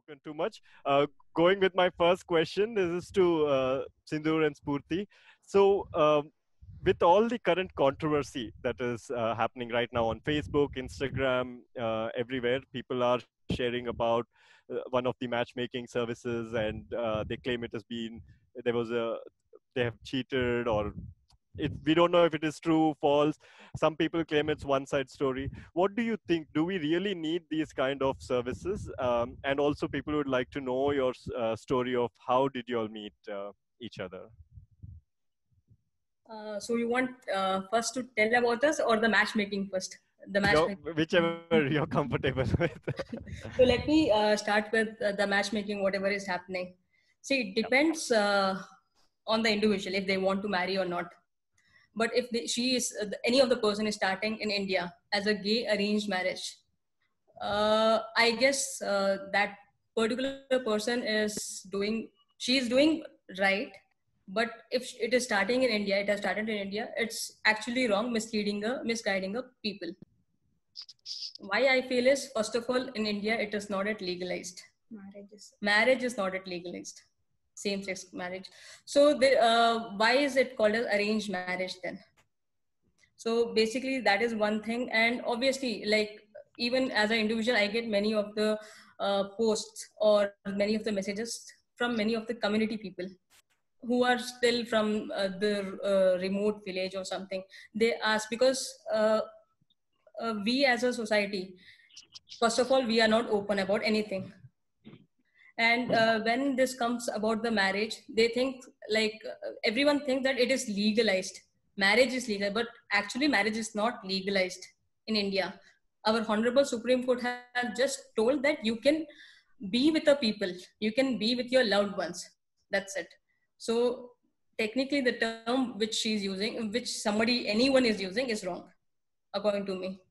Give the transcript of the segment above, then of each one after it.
spoken too much. Going with my first question, this is to Sindur and Spurti. So, with all the current controversy that is happening right now on Facebook, Instagram, everywhere, people are sharing about one of the matchmaking services, and they claim it has been there was a they have cheated, or we don't know if it is true, false. Some people claim it's one side story. What do you think? Do we really need these kind of services? And also, people would like to know your story of how did you all meet each other. So you want first to tell about us or the matchmaking first? The matchmaking. Whichever you're comfortable with. So let me start with the matchmaking, whatever is happening. See, it depends on the individual if they want to marry or not. But if any of the person is starting in India as a gay arranged marriage, I guess that particular person she is doing right. But if it is starting in India, it has started in India, it's actually wrong, misguiding a people. Why I feel is, first of all, in India, it is not yet legalized. Marriage is not yet legalized. Same-sex marriage. So why is it called as arranged marriage then? So basically, that is one thing. And obviously, like, even as an individual, I get many of the posts or many of the messages from many of the community people who are still from the remote village or something. They ask because we as a society, first of all, we are not open about anything. And when this comes about the marriage, they think like everyone thinks that it is legalized. Marriage is legal, but actually marriage is not legalized in India. Our Honorable Supreme Court has just told that you can be with the people, you can be with your loved ones. That's it. So technically the term which she's using, anyone is using, is wrong, according to me.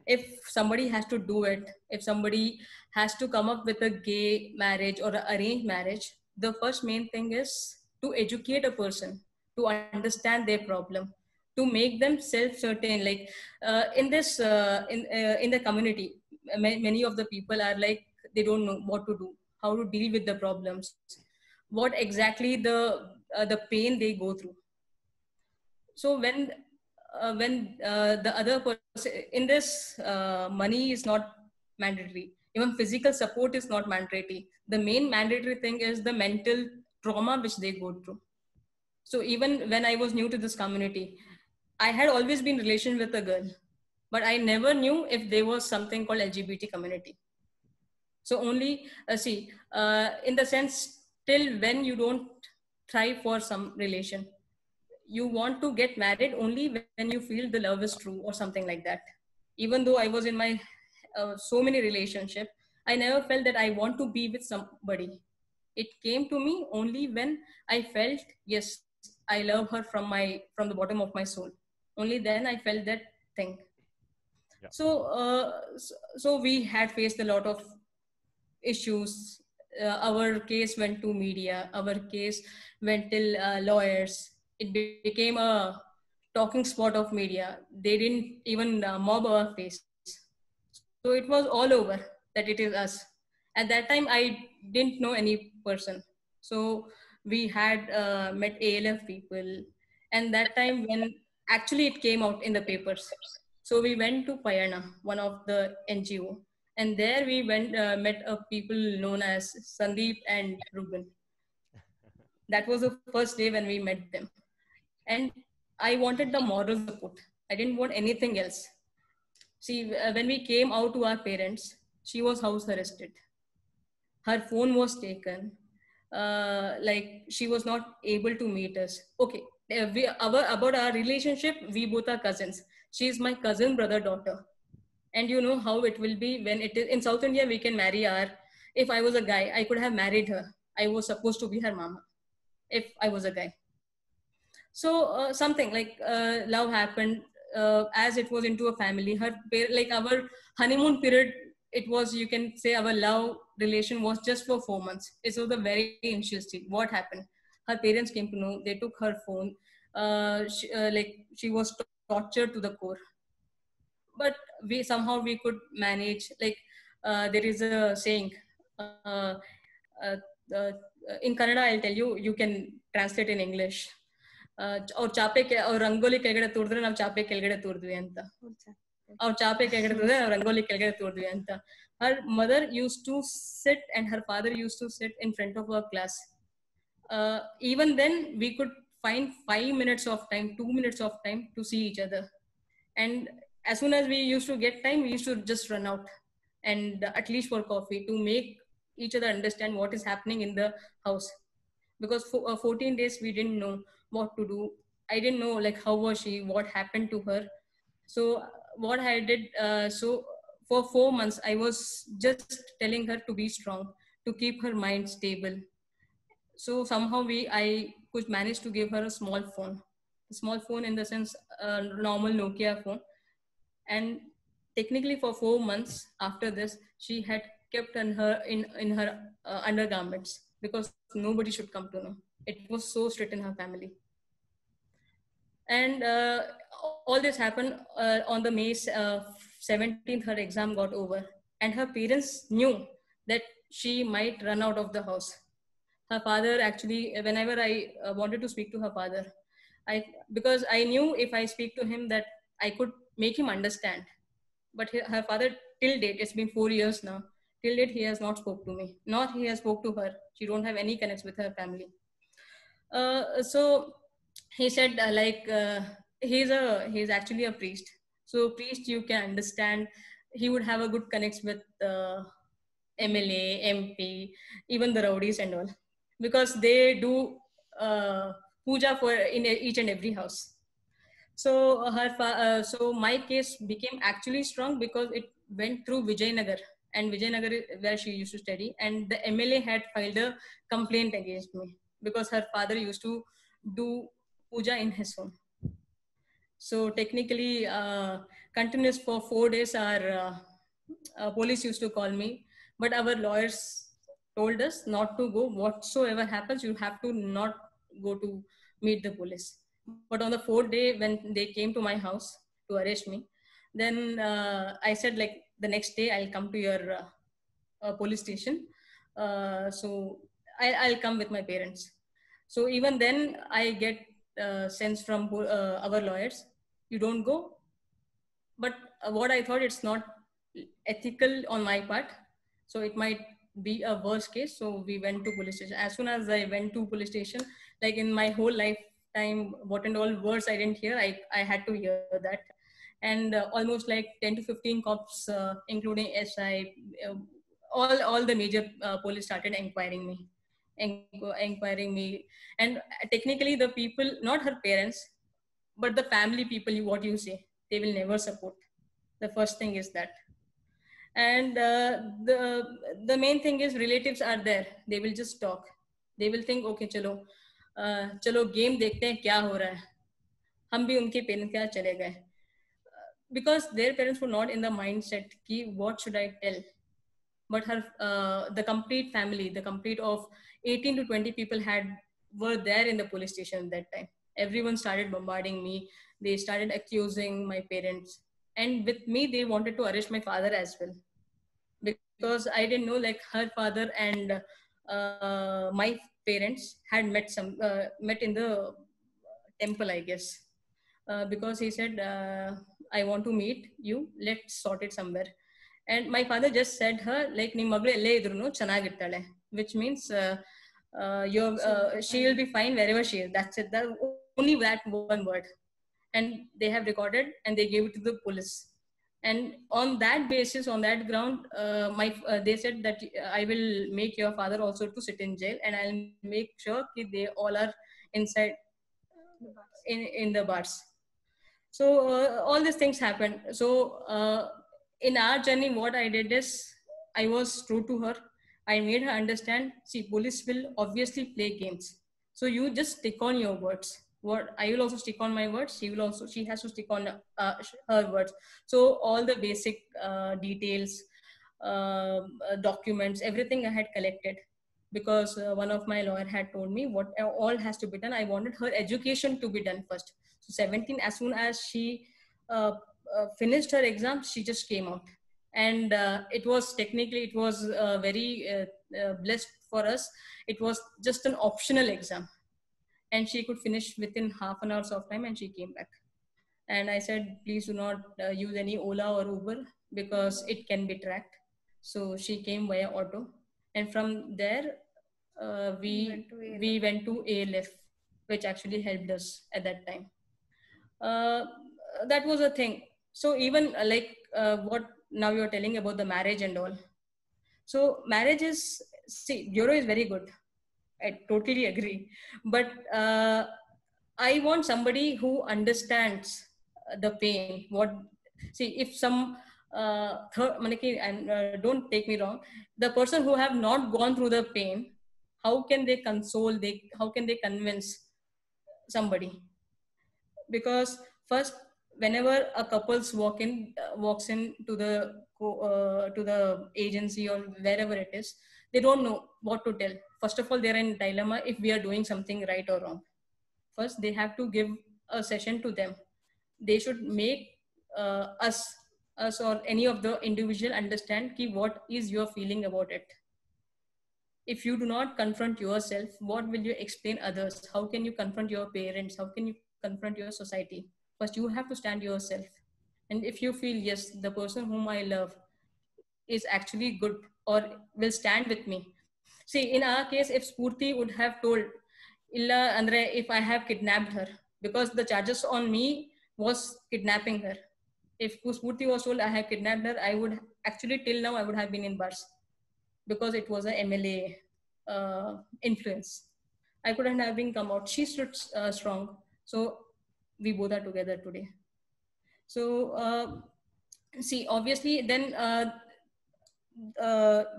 If somebody has to do it, if somebody has to come up with a gay marriage or an arranged marriage, the first main thing is to educate a person, to understand their problem, to make them self-certain. Like in the community, many of the people are like, they don't know what to do, how to deal with the problems, what exactly the pain they go through. So when the other person in this, money is not mandatory, even physical support is not mandatory. The main mandatory thing is the mental trauma which they go through. So even when I was new to this community, I had always been in relation with a girl, but I never knew if there was something called LGBT community. So only in the sense, till when you don't try for some relation, you want to get married only when you feel the love is true or something like that. Even though I was in my so many relationships, I never felt that I want to be with somebody. It came to me only when I felt, yes, I love her from the bottom of my soul. Only then I felt that thing. Yeah. So we had faced a lot of issues. Our case went to media. Our case went till lawyers. It became a talking spot of media. They didn't even mob our face. So it was all over that it is us. At that time, I didn't know any person. So we had met ALF people. And that time when actually it came out in the papers. So we went to Payana, one of the NGO. And there we met a people known as Sandeep and Ruben. That was the first day when we met them. And I wanted the moral support. I didn't want anything else. See, when we came out to our parents, she was house arrested. Her phone was taken. Like she was not able to meet us. Okay, about our relationship, we both are cousins. She is my cousin, brother, daughter. And you know how it will be when it is in South India. We can marry our. If I was a guy, I could have married her. I was supposed to be her mama. If I was a guy. So something like love happened as it was into a family. Like our honeymoon period, it was, you can say, our love relation was just for 4 months. It was a very initial stage. What happened? Her parents came to know. They took her phone. She was tortured to the core. But we could manage. Like there is a saying, uh, uh, in Kannada, I'll tell you, you can translate in English. ಅವ್ರ ಚಾಪೆ ಅವ್ರ ರಂಗೋಲಿ ಕೆಳಗಡೆ ತೋರಿದ್ರೆ ನಾವು ಚಾಪೆ ಕೆಳಗಡೆ ತೋರಿದ್ವಿ ಅಂತ. ಅವ್ರ ಚಾಪೆ ಕೆಳಗಡೆ ತೋರಿದ್ರೆ ನಾವು ರಂಗೋಲಿ ಕೆಳಗಡೆ ತೋರಿದ್ವಿ ಅಂತ. Her mother used to sit and her father used to sit in front of her class. Even then, we could find 5 minutes of time, 2 minutes of time to see each other. And as soon as we used to get time, we used to just run out and at least for coffee to make each other understand what is happening in the house. Because for 14 days, we didn't know what to do. I didn't know like how was she, what happened to her. So what I did, so for 4 months, I was just telling her to be strong, to keep her mind stable. So somehow I could manage to give her a small phone in the sense normal Nokia phone. And technically for 4 months after this, she had kept in her undergarments because nobody should come to know. It was so strict in her family. And all this happened on the May 17th. Her exam got over and her parents knew that she might run out of the house. Her father actually, whenever I wanted to speak to her father, because I knew if I speak to him that I could make him understand. But her father, till date, it's been 4 years now, till date he has not spoke to me, nor he has spoke to her. She don't have any connects with her family. So he said he's actually a priest. So priest, you can understand, he would have a good connects with MLA, MP, even the rowdies and all, because they do puja for in each and every house. So so my case became actually strong because it went through Vijayanagar, and Vijayanagar is where she used to study, and the MLA had filed a complaint against me because her father used to do puja in his home. So technically, continuous for 4 days, our police used to call me, but our lawyers told us not to go. Whatsoever happens, you have to not go to meet the police. But on the 4th day, when they came to my house to arrest me, then I said, like, the next day I'll come to your police station. So I'll come with my parents. So even then I get sense from our lawyers, you don't go. But what I thought, it's not ethical on my part, so it might be a worst case. So we went to police station. As soon as I went to police station, like in my whole lifetime, what and all words I didn't hear, I had to hear that. And almost like 10 to 15 cops, including SI, all the major police started inquiring me. And technically the people, not her parents, but the family people, what you say, they will never support. The first thing is that. And the main thing is relatives are there, they will just talk. They will think, okay, chalo game dekhte hain kya ho raha hai, hum bhi unke parents ke sath chale gaye. Because their parents were not in the mindset ki what should I tell. But her the complete family, the complete of 18 to 20 people were there in the police station at that time. Everyone started bombarding me. They started accusing my parents, and with me they wanted to arrest my father as well, because I didn't know, like, her father and my parents had met in the temple, I guess. Because he said, I want to meet you, let's sort it somewhere. And my father just said her, like, nim magle elle idrunu chanagirtale, which means she will be fine wherever she is. That's it. Only that one word. And they have recorded and they gave it to the police. And on that basis, on that ground, they said that I will make your father also to sit in jail, and I'll make sure that they all are inside in the bars. So all these things happened. So in our journey, what I did is I was true to her. I made her understand, see, police will obviously play games, so you just stick on your words. What I will also stick on my words, she has to stick on her words. So all the basic details, documents, everything I had collected, because one of my lawyer had told me what all has to be done. I wanted her education to be done first. So 17, as soon as she finished her exam, she just came out. And it was very blessed for us. It was just an optional exam, and she could finish within half an hour of time, and she came back. And I said, please do not use any Ola or Uber because it can be tracked. So she came via auto, and from there we went to ALF, which actually helped us at that time. uh, that was a thing. So even what now you're telling about the marriage and all. So marriage is, see, bureau is very good. I totally agree. But I want somebody who understands the pain. What, see, if some and don't take me wrong, the person who have not gone through the pain, how can they console? How can they convince somebody? Because first, whenever a couples walks in to the agency or wherever it is, they don't know what to tell. First of all, they're in dilemma if we are doing something right or wrong. First, they have to give a session to them. They should make us or any of the individual understand ki what is your feeling about it. If you do not confront yourself, what will you explain others? How can you confront your parents? How can you confront your society? First, you have to stand yourself. And if you feel, yes, the person whom I love is actually good or will stand with me. See, in our case, if Spurti would have told, Illa Andre, if I have kidnapped her, because the charges on me was kidnapping her. If Spurti was told I have kidnapped her, I would actually, till now, I would have been in bars because it was a MLA influence. I couldn't have been come out. She stood strong. So we both are together today. So see, obviously, then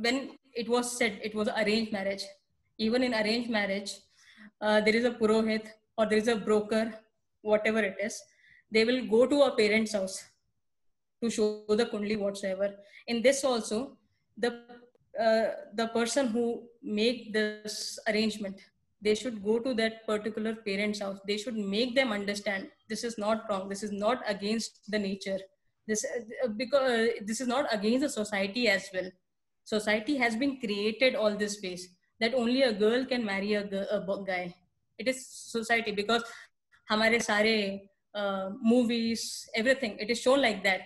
when it was said it was arranged marriage, even in arranged marriage, there is a purohit or there is a broker, whatever it is, they will go to a parent's house to show the kundli whatsoever. In this also, the person who make this arrangement, they should go to that particular parent's house. They should make them understand this is not wrong. This is not against the nature. This because this is not against the society as well. Society has been created all this space that only a girl can marry a guy. It is society because हमारे सारे movies, everything, it is shown like that.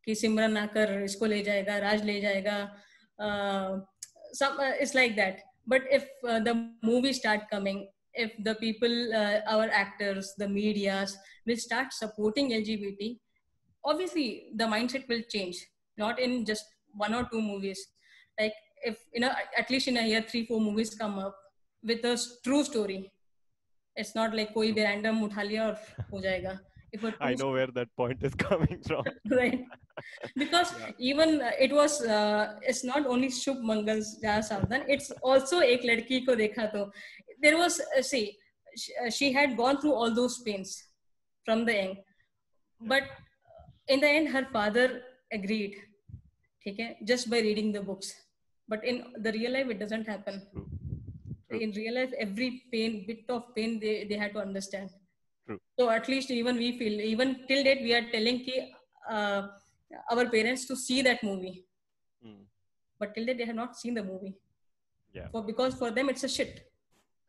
कि सिमरन आकर इसको ले जाएगा, राज ले जाएगा, it's like that. But if the movies start coming, if the people, our actors, the medias will start supporting LGBT, obviously the mindset will change. Not in just one or two movies. Like if at least in a year 3-4 movies come up with a true story. It's not like koi bhi random utha liya aur ho jayega. I know where that point is coming from. Right. Because even it was it's not only Shubh Mangal's Jaya Savdhan, it's also Ek Ladki Ko Dekha To. There was see, she had gone through all those pains from the young, but in the end her father agreed, okay, just by reading the books. But in the real life it doesn't happen. True. In real life, every bit of pain they had to understand. True. So at least even we feel, even till date we are telling ki our parents to see that movie. But till date they have not seen the movie. Yeah. Because for them it's a shit.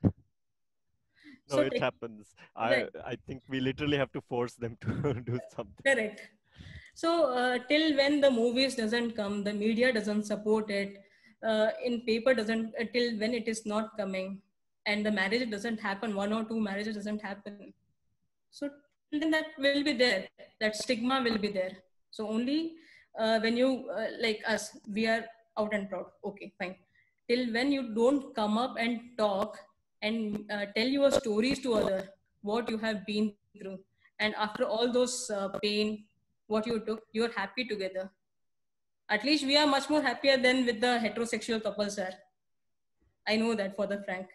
No, so it happens. Right. I think we literally have to force them to do something. Correct. So till when the movies doesn't come, the media doesn't support it, in paper doesn't, till when it is not coming, and the marriage doesn't happen, 1 or 2 marriages doesn't happen. So then that will be there, that stigma will be there. So only when you, like us, we are out and proud. Okay, fine. Till when you don't come up and talk and tell your stories to others, what you have been through. And after all those pain, what you took, you are happy together. At least we are much more happier than with the heterosexual couples, sir. I know that for the frank.